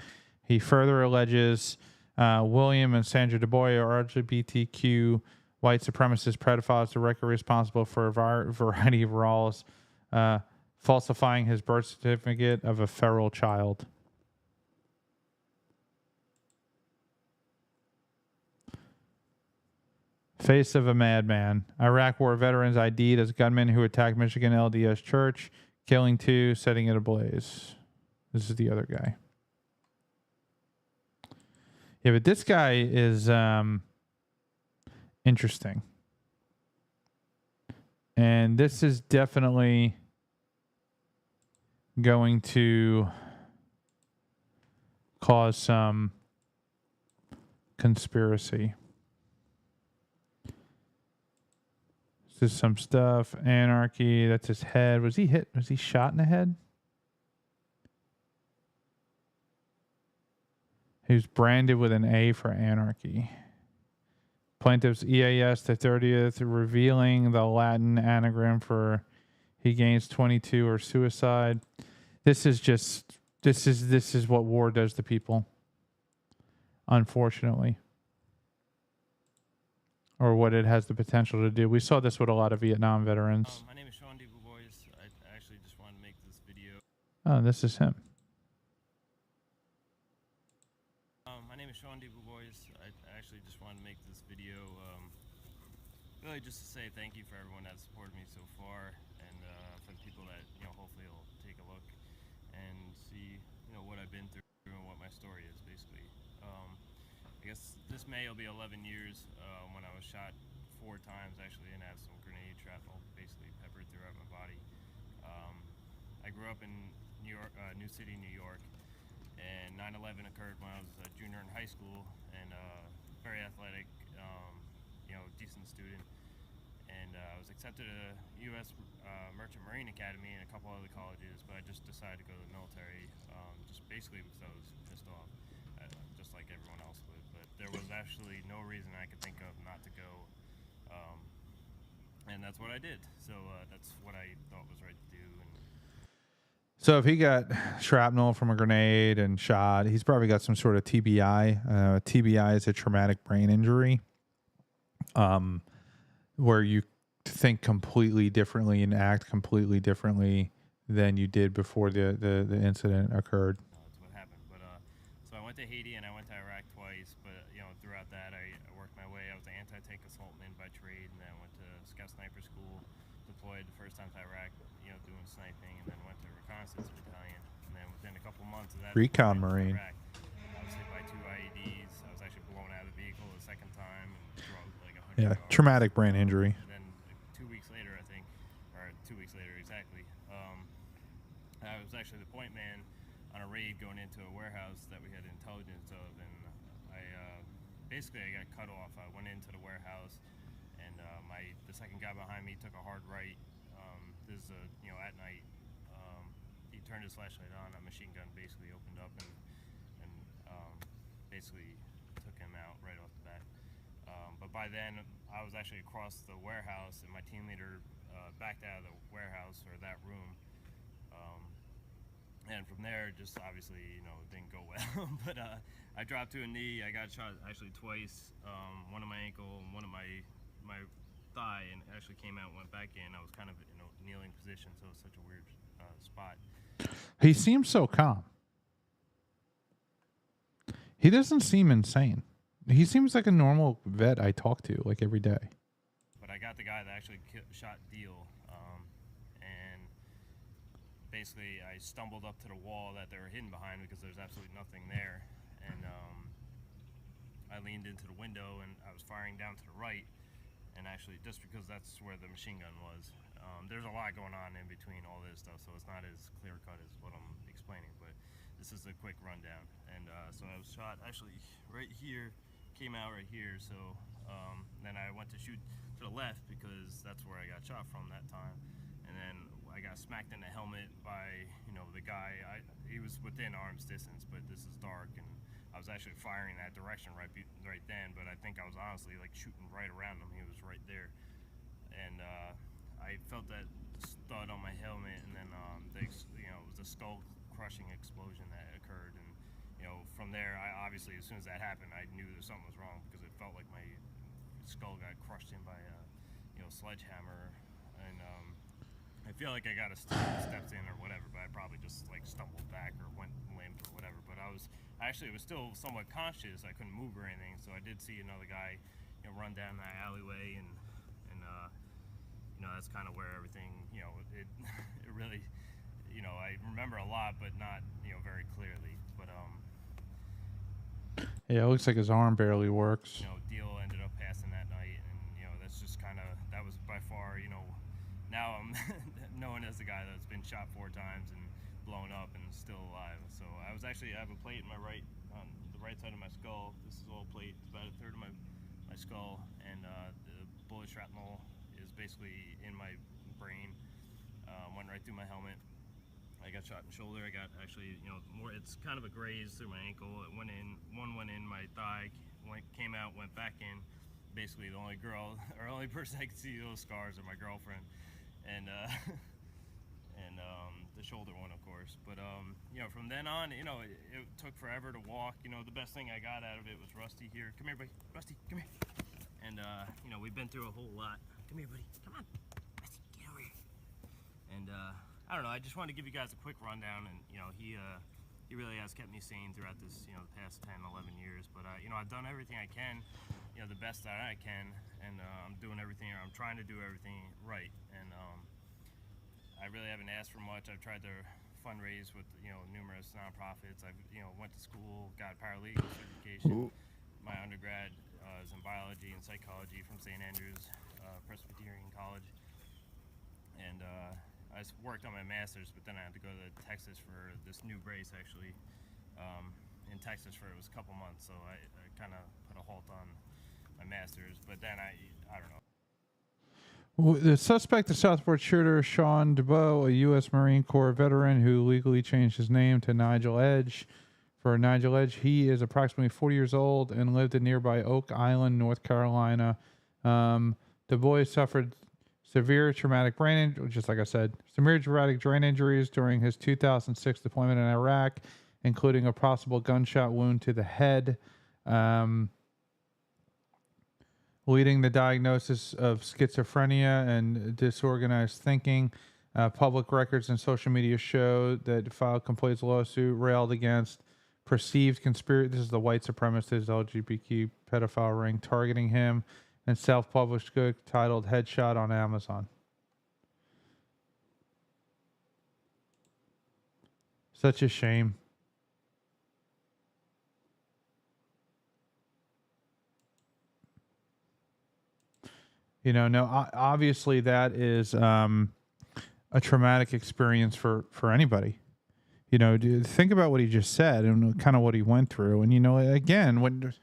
S1: He further alleges William and Sandra DuBois are LGBTQ white supremacist pedophiles directly responsible for a variety of roles, falsifying his birth certificate of a feral child. Face of a madman. Iraq War veterans ID'd as gunmen who attacked Michigan LDS Church, killing 2, setting it ablaze. This is the other guy. Yeah, but this guy is interesting. And this is definitely going to cause some conspiracy. This is some stuff. Anarchy. That's his head. Was he hit? Was he shot in the head? He was branded with an A for anarchy. Plaintiff's EAS the 30th revealing the Latin anagram for he gains 22 or suicide. This is what war does to people. Unfortunately. Or what it has the potential to do. We saw this with a lot of Vietnam veterans.
S11: My name is Sean DuBois. I actually just wanted to make this video.
S1: Oh, this is him.
S11: My name is Sean DuBois. I actually just wanted to make this video really just to say thank you for everyone that supported me so far, and for the people that, you know, hopefully will take a look and see, you know, what I've been through and what my story is, basically. I guess this May will be 11 years when I was shot 4 times, actually, and had some grenade shrapnel basically peppered throughout my body. I grew up in New York, New City, New York, and 9/11 occurred when I was a junior in high school, and very athletic, you know, decent student. And I was accepted to U.S. Merchant Marine Academy and a couple other colleges, but I just decided to go to the military, just basically because I was pissed off, just like everyone else would. But there was actually no reason I could think of not to go, and that's what I did. So that's what I thought was right to do. And
S1: So if he got shrapnel from a grenade and shot, he's probably got some sort of TBI. TBI is a traumatic brain injury, where you think completely differently and act completely differently than you did before the incident occurred.
S11: That's what happened. But so I went to Haiti and I went to Iraq twice. But you know, throughout that, I worked my way. I was an anti-tank assaultman by trade, and then I went to Scout Sniper School. Deployed the first time to Iraq, you know, doing sniping, and then went to reconnaissance battalion. And then within a couple months of that,
S1: Recon Marine.
S11: Iraq, I was hit by 2 IEDs. I was actually blown out of the vehicle the second time and drugged like 100
S1: Yeah,
S11: yards.
S1: traumatic brain injury.
S11: And then 2 weeks later, I think, or 2 weeks later exactly, I was actually the point man on a raid going into a warehouse that we had intelligence of, and I basically I got cut off. I went into the warehouse, and the second guy behind me took a hard right. This is you know, at night. He turned his flashlight on. A machine gun basically opened up and basically took him out right off the bat. But by then, I was actually across the warehouse, and my team leader backed out of the warehouse or that room. And from there, just obviously, you know, it didn't go well. But I dropped to a knee. I got shot actually twice. One on my ankle and one on my thigh, and actually came out and went back in. I was kind of in a kneeling position, so it was such a weird spot.
S1: He seems so calm. He doesn't seem insane. He seems like a normal vet I talk to like every day.
S11: But I got the guy that actually shot Deal, and basically I stumbled up to the wall that they were hidden behind because there's absolutely nothing there, and I leaned into the window and I was firing down to the right, and actually just because that's where the machine gun was. There's a lot going on in between all this stuff, so it's not as clear cut as what I'm explaining, but this is a quick rundown. And so I was shot actually right here, came out right here, so then I went to shoot to the left because that's where I got shot from that time, and then I got smacked in the helmet by, you know, the guy. He was within arm's distance, but this is dark, and I was actually firing that direction right then, but I think I was honestly like shooting right around him. He was right there, and I felt that stud on my helmet, and then you know, it was a skull-crushing explosion that occurred, and you know, from there, I obviously, as soon as that happened, I knew that something was wrong because it felt like my skull got crushed in by a, you know, sledgehammer, and I feel like I got stepped in or whatever, but I probably just like stumbled back or went limp or whatever. But I was still somewhat conscious. I couldn't move or anything, so I did see another guy, you know, run down that alleyway, and you know, that's kind of where everything, you know, it really, you know, I remember a lot, but not, you know, very clearly. But
S1: yeah, it looks like his arm barely works.
S11: You know, Deal ended up passing that night, and you know, that's just kind of, that was by far, you know, now I'm known as the guy that's been shot 4 times and blown up and still alive. So I have a plate in my right, on the right side of my skull. This is all plate, it's about 1/3 of my skull, and the bullet shrapnel is basically in my brain, went right through my helmet. I got shot in the shoulder. I got actually, you know, more, it's kind of a graze through my ankle. It went in, one went in my thigh, came out, went back in. Basically the only person I could see those scars are my girlfriend, and the shoulder one, of course. But you know, from then on, you know, it took forever to walk. You know, the best thing I got out of it was Rusty here. Come here, buddy. Rusty, come here. And you know, we've been through a whole lot. Come here, buddy. Come on. Rusty, get over here. And I don't know, I just wanted to give you guys a quick rundown, and you know, he really has kept me sane throughout this, you know, the past 10, 11 years. But you know, I've done everything I can, you know, the best that I can, and I'm doing everything. I'm trying to do everything right, and I really haven't asked for much. I've tried to fundraise with numerous nonprofits. I've went to school, got paralegal certification. My undergrad is in biology and psychology from St. Andrews Presbyterian College, and I worked on my master's, but then I had to go to Texas for this new brace actually. In Texas for it was a couple months, so I kind of put a halt on my master's. But then I don't know.
S1: Well, the suspect, the Southport shooter, Sean DeBow, a U.S. Marine Corps veteran who legally changed his name to Nigel Edge. For Nigel Edge, he is approximately 40 years old and lived in nearby Oak Island, North Carolina. DeBoy suffered severe traumatic brain injuries, just like I said, severe traumatic brain injuries during his 2006 deployment in Iraq, including a possible gunshot wound to the head, leading the diagnosis of schizophrenia and disorganized thinking. Public records and social media show that filed complaints lawsuit railed against perceived conspiracy. This is the white supremacist LGBTQ pedophile ring targeting him, and self-published book titled Headshot on Amazon. Such a shame. Obviously that is a traumatic experience for anybody. Think about what he just said and kind of what he went through. And, again, when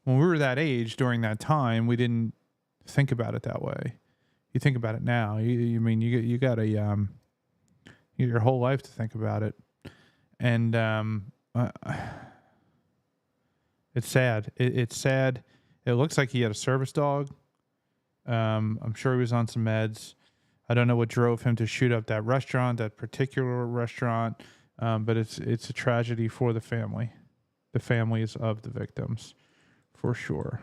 S1: we were that age during that time, we didn't think about it that way. You think about it now. You got your whole life to think about it. And, it's sad. It's sad. It looks like he had a service dog. I'm sure he was on some meds. I don't know what drove him to shoot up that restaurant, that particular restaurant. But it's a tragedy for the family, the families of the victims, for sure.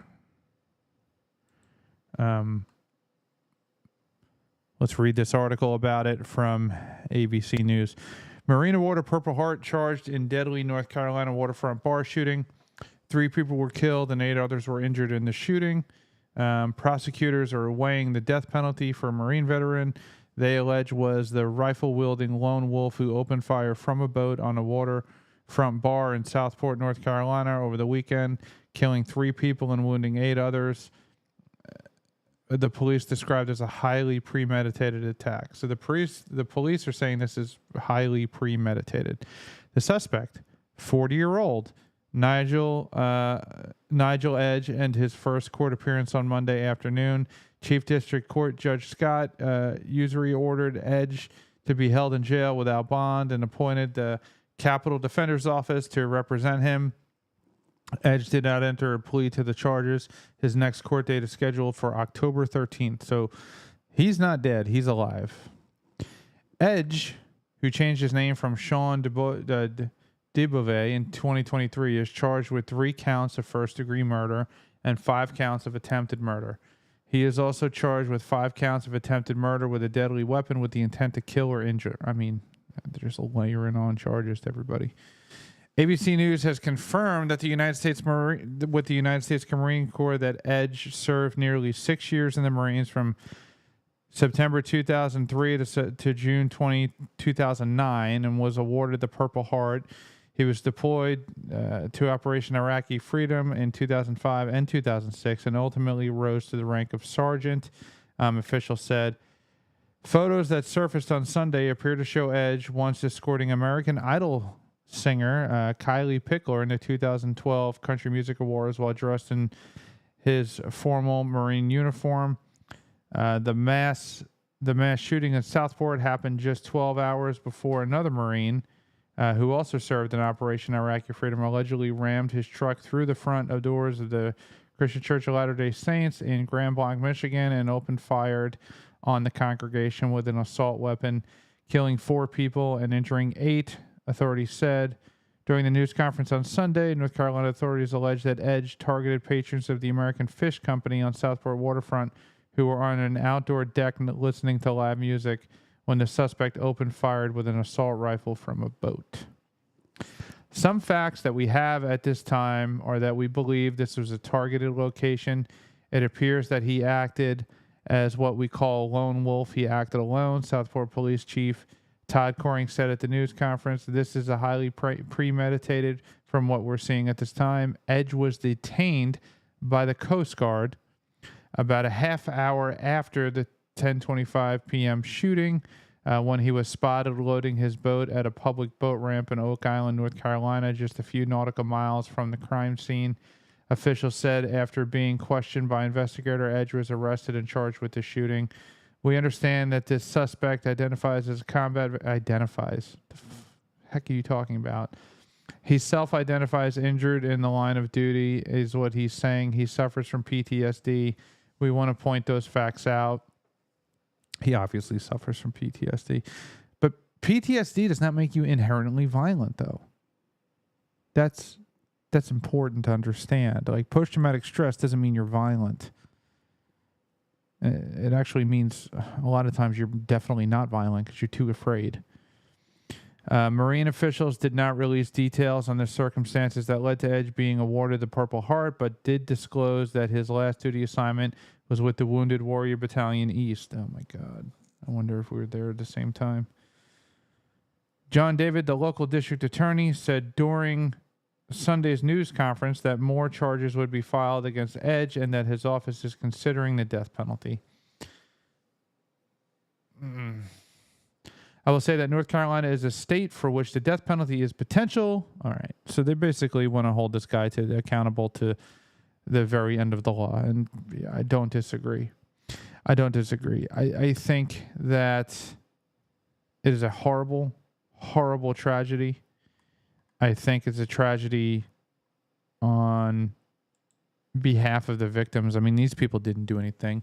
S1: Let's read this article about it from ABC News. Marina Water Purple Heart charged in deadly North Carolina waterfront bar shooting. 3 people were killed and 8 others were injured in the shooting. Prosecutors are weighing the death penalty for a Marine veteran they allege was the rifle-wielding lone wolf who opened fire from a boat on a waterfront bar in Southport, North Carolina over the weekend, killing 3 people and wounding 8 others. The police described as a highly premeditated attack. So the police are saying this is highly premeditated. The suspect, 40-year-old, Nigel Edge, and his first court appearance on Monday afternoon. Chief District Court Judge Scott usury ordered Edge to be held in jail without bond and appointed the Capitol Defender's Office to represent him. Edge did not enter a plea to the charges. His next court date is scheduled for October 13th. So he's not dead. He's alive. Edge, who changed his name from Sean DeBoy in 2023, is charged with 3 counts of first-degree murder and 5 counts of attempted murder. He is also charged with 5 counts of attempted murder with a deadly weapon with the intent to kill or injure. I mean, they're just layering on charges to everybody. ABC News has confirmed that the United States Marine Corps that Edge served nearly 6 years in the Marines from September 2003 to June 2009 and was awarded the Purple Heart. He was deployed to Operation Iraqi Freedom in 2005 and 2006 and ultimately rose to the rank of sergeant, officials said. Photos that surfaced on Sunday appear to show Edge once escorting American Idol singer Kylie Pickler in the 2012 Country Music Awards while dressed in his formal Marine uniform. The mass shooting in Southport happened just 12 hours before another Marine who also served in Operation Iraqi Freedom allegedly rammed his truck through the front doors of the Christian Church of Latter-day Saints in Grand Blanc, Michigan, and opened fire on the congregation with an assault weapon, killing 4 people and injuring 8, authorities said. During the news conference on Sunday, North Carolina authorities alleged that Edge targeted patrons of the American Fish Company on Southport waterfront who were on an outdoor deck listening to live music when the suspect opened fire with an assault rifle from a boat. Some facts that we have at this time are that we believe this was a targeted location. It appears that he acted as what we call a lone wolf. He acted alone. Southport Police Chief Todd Coring said at the news conference, this is a highly premeditated from what we're seeing at this time. Edge was detained by the Coast Guard about a half hour after the 10:25 p.m. shooting when he was spotted loading his boat at a public boat ramp in Oak Island, North Carolina, just a few nautical miles from the crime scene. Officials said after being questioned by investigator, Edge was arrested and charged with the shooting. We understand that this suspect identifies as a identifies. The heck are you talking about? He self-identifies injured in the line of duty is what he's saying. He suffers from PTSD. We want to point those facts out. He obviously suffers from PTSD. But PTSD does not make you inherently violent, though. That's important to understand. Like, post-traumatic stress doesn't mean you're violent. It actually means a lot of times you're definitely not violent because you're too afraid. Marine officials did not release details on the circumstances that led to Edge being awarded the Purple Heart, but did disclose that his last duty assignment was with the Wounded Warrior Battalion East. Oh, my God. I wonder if we were there at the same time. John David, the local district attorney, said during Sunday's news conference that more charges would be filed against Edge and that his office is considering the death penalty. I will say that North Carolina is a state for which the death penalty is potential. All right. So they basically want to hold this guy accountable to the very end of the law. And yeah, I don't disagree. I think that it is a horrible, horrible tragedy. I think it's a tragedy on behalf of the victims. I mean, these people didn't do anything.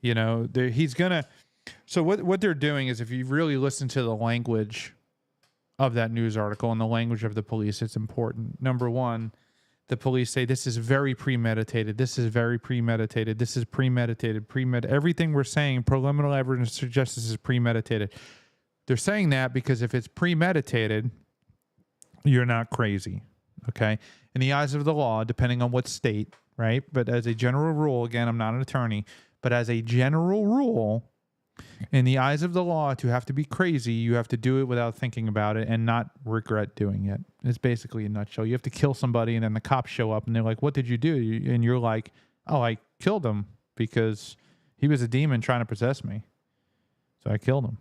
S1: You know, he's going to... So what they're doing is, if you really listen to the language of that news article and the language of the police, it's important. Number one, the police say this is very premeditated. This is very premeditated. This is premeditated. Everything we're saying, preliminary evidence suggests this is premeditated. They're saying that because if it's premeditated, you're not crazy, okay? In the eyes of the law, depending on what state, right? But as a general rule, again, I'm not an attorney, but as a general rule, in the eyes of the law, to have to be crazy, you have to do it without thinking about it and not regret doing it. It's basically a nutshell. You have to kill somebody, and then the cops show up, and they're like, what did you do? And you're like, oh, I killed him because he was a demon trying to possess me. So I killed him.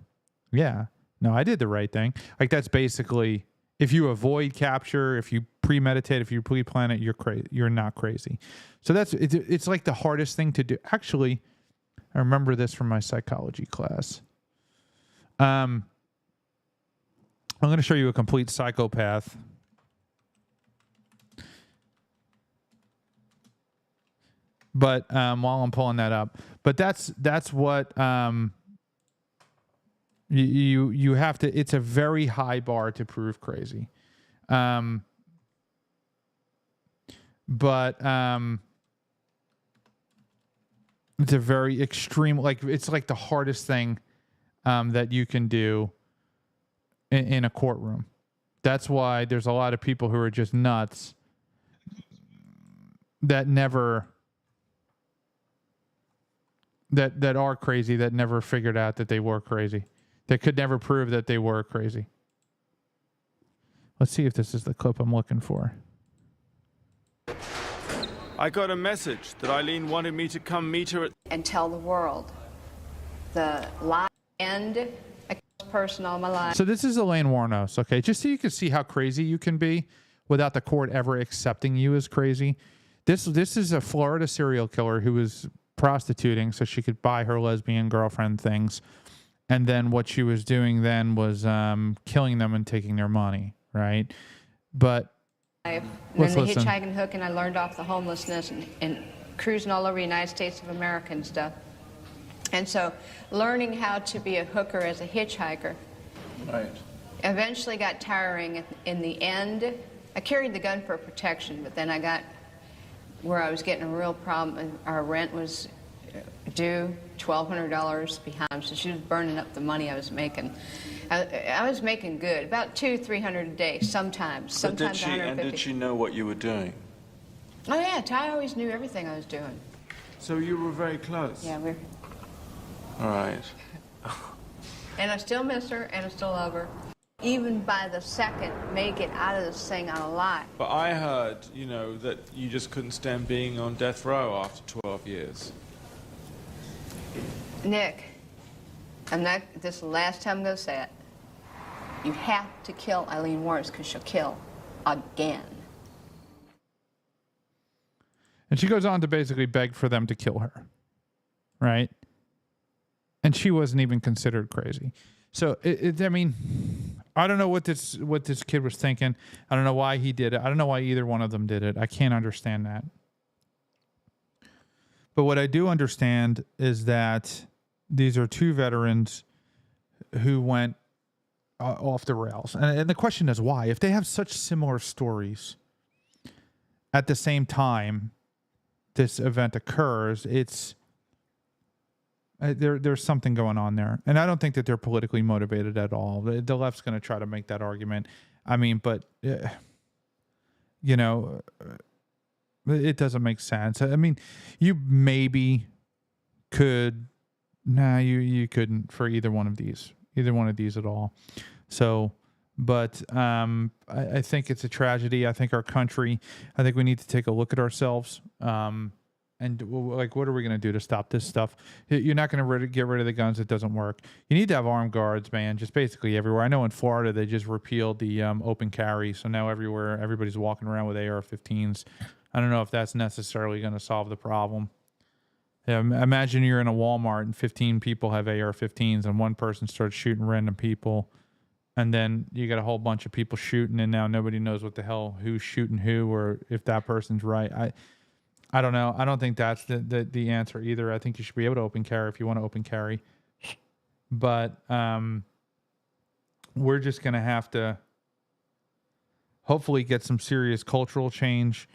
S1: Yeah. No, I did the right thing. Like, that's basically, if you avoid capture, if you premeditate, if you pre-plan it, you're crazy. You're not crazy. So it's like the hardest thing to do. Actually, I remember this from my psychology class. I'm going to show you a complete psychopath. But while I'm pulling that up, but that's what you have to. It's a very high bar to prove crazy. It's a very extreme, like, it's like the hardest thing that you can do in a courtroom. That's why there's a lot of people who are just nuts that never, that are crazy, that never figured out that they were crazy. They could never prove that they were crazy. Let's see if this is the clip I'm looking for.
S12: I got a message that Eileen wanted me to come meet her
S13: and tell the world the lie and a person all my life.
S1: So this is Elaine Warnos, okay? Just so you can see how crazy you can be without the court ever accepting you as crazy. This is a Florida serial killer who was prostituting so she could buy her lesbian girlfriend things. And then what she was doing then was killing them and taking their money, right? But
S13: and then the hitchhiking hook, and I learned off the homelessness and cruising all over the United States of America and stuff. And so learning how to be a hooker as a hitchhiker eventually got tiring. In the end, I carried the gun for protection, but then I got where I was getting a real problem. Our rent was due, $1,200 behind, so she was burning up the money I was making. I was making good, about $200-300 a day, sometimes
S12: But did
S13: 150.
S12: did she know what you were doing?
S13: Oh yeah, Ty always knew everything I was doing.
S12: So you were very close?
S13: Yeah, we're...
S12: All right.
S13: And I still miss her, and I still love her. Even by the second, may get out of this thing alive.
S12: But I heard, that you just couldn't stand being on death row after 12 years.
S13: Nick, this is the last time I'm going to say it. You have to kill Eileen Warnes because she'll kill again.
S1: And she goes on to basically beg for them to kill her, right? And she wasn't even considered crazy. So, I mean, I don't know what this kid was thinking. I don't know why he did it. I don't know why either one of them did it. I can't understand that. But what I do understand is that these are two veterans who went off the rails. And the question is why? If they have such similar stories at the same time this event occurs, it's there's something going on there. And I don't think that they're politically motivated at all. The left's going to try to make that argument. I mean, but, it doesn't make sense. I mean, you maybe could, you couldn't for either one of these at all. So, but I think it's a tragedy. I think our country, I think we need to take a look at ourselves. And like, what are we going to do to stop this stuff? You're not going to get rid of the guns. It doesn't work. You need to have armed guards, man, just basically everywhere. I know in Florida, they just repealed the open carry. So now everywhere, everybody's walking around with AR-15s. I don't know if that's necessarily going to solve the problem. Yeah, imagine you're in a Walmart and 15 people have AR-15s and one person starts shooting random people. And then you got a whole bunch of people shooting and now nobody knows what the hell, who's shooting who, or if that person's right. I don't know. I don't think that's the answer either. I think you should be able to open carry if you want to open carry. But we're just going to have to hopefully get some serious cultural change,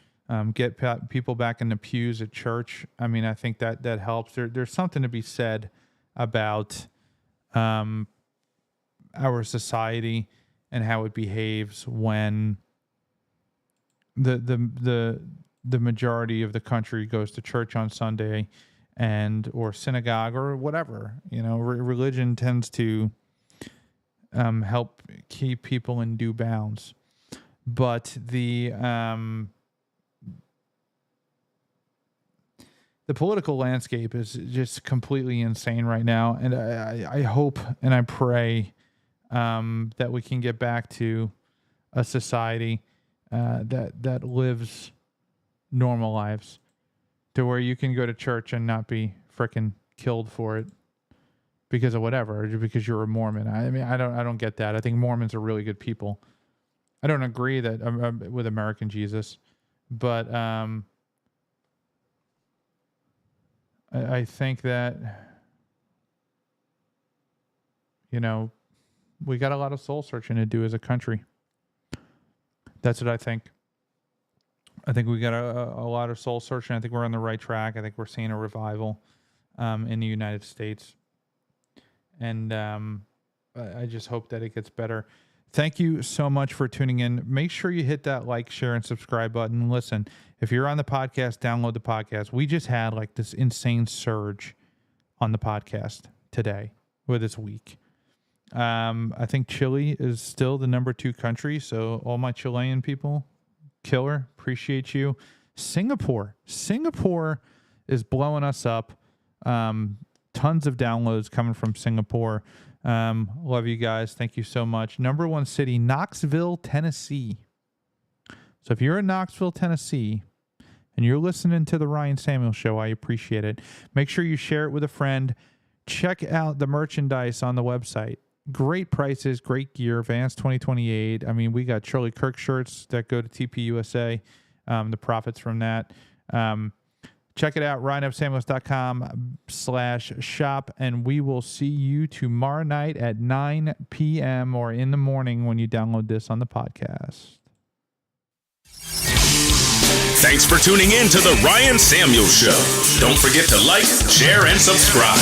S1: get people back in the pews at church. I mean, I think that helps. There's something to be said about our society and how it behaves when the majority of the country goes to church on Sunday or synagogue or whatever. Religion tends to help keep people in due bounds. But the political landscape is just completely insane right now. And I hope and I pray that we can get back to a society that lives normal lives, to where you can go to church and not be frickin' killed for it because of whatever, because you're a Mormon. I mean, I don't get that. I think Mormons are really good people. I don't agree that with American Jesus, but I think that we got a lot of soul searching to do as a country. That's what I think. I think we got a lot of soul searching. I think we're on the right track. I think we're seeing a revival in the United States. And I just hope that it gets better. Thank you so much for tuning in. Make sure you hit that like, share, and subscribe button. Listen, if you're on the podcast, download the podcast. We just had like this insane surge on the podcast today or this week. I think Chile is still the number 2 country. So all my Chilean people, killer, appreciate you. Singapore is blowing us up. Tons of downloads coming from Singapore. Love you guys. Thank you so much. Number 1 city, Knoxville, Tennessee. So if you're in Knoxville, Tennessee, and you're listening to the Ryan Samuel Show, I appreciate it. Make sure you share it with a friend. Check out the merchandise on the website. Great prices, great gear. Vans 2028. I mean, we got Charlie Kirk shirts that go to TPUSA. The profits from that. Check it out, ryanfsamuels.com/shop, and we will see you tomorrow night at 9 p.m. or in the morning when you download this on the podcast.
S3: Thanks for tuning in to the Ryan Samuel Show. Don't forget to like, share, and subscribe.